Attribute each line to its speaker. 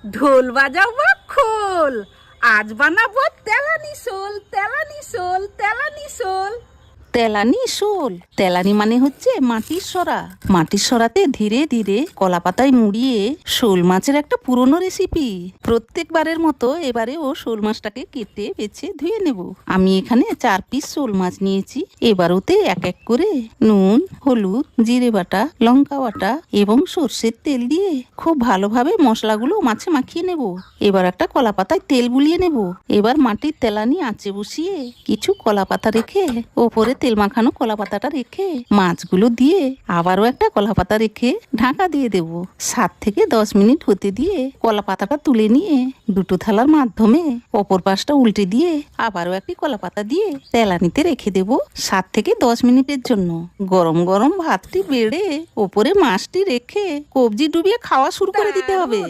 Speaker 1: ঢোল বাজাও বা খোল, আজ বানাবো তেলানি শোল, তেলানি শোল, তেলানি শোল।
Speaker 2: তেলানি শোল। তেলানি মানে হচ্ছে মাটির সরা। মাটির সরাতে ধীরে ধীরে কলা পাতায় মুড়িয়ে শোল মাছের একটা পুরনো রেসিপি। প্রত্যেকবারের মতো এবারেও শোল মাছটাকে কেটে বেছে ধুয়ে নেব। আমি এখানে 4 পিস শোল মাছ নিয়েছি। এবার ওতে এক এক করে নুন, হলুদ, জিরে বাটা, লঙ্কা বাটা এবং সর্ষের তেল দিয়ে খুব ভালোভাবে মশলাগুলো মাছে মাখিয়ে নেব। এবার একটা কলা পাতায় তেল বুলিয়ে নেব। এবার মাটির তেলানি আঁচে বসিয়ে কিছু কলা পাতা রেখে ওপরে তেল মাখানো কলা পাতাটা রেখে মাছগুলো দিয়ে আবারও একটা কলা পাতা রেখে ঢাকা দিয়ে দেব। 7 থেকে 10 মিনিট হতে দিয়ে কলা পাতাটা তুলে নিয়ে দুটো থালার মাধ্যমে অপর পাশটা উল্টে দিয়ে আবারও একটি কলা পাতা দিয়ে তেলানিতে রেখে দেব 7 থেকে 10 মিনিটের জন্য। গরম গরম ভাতটি বেড়ে ওপরে মাছটি রেখে কবজি ডুবিয়ে খাওয়া শুরু করে দিতে হবে।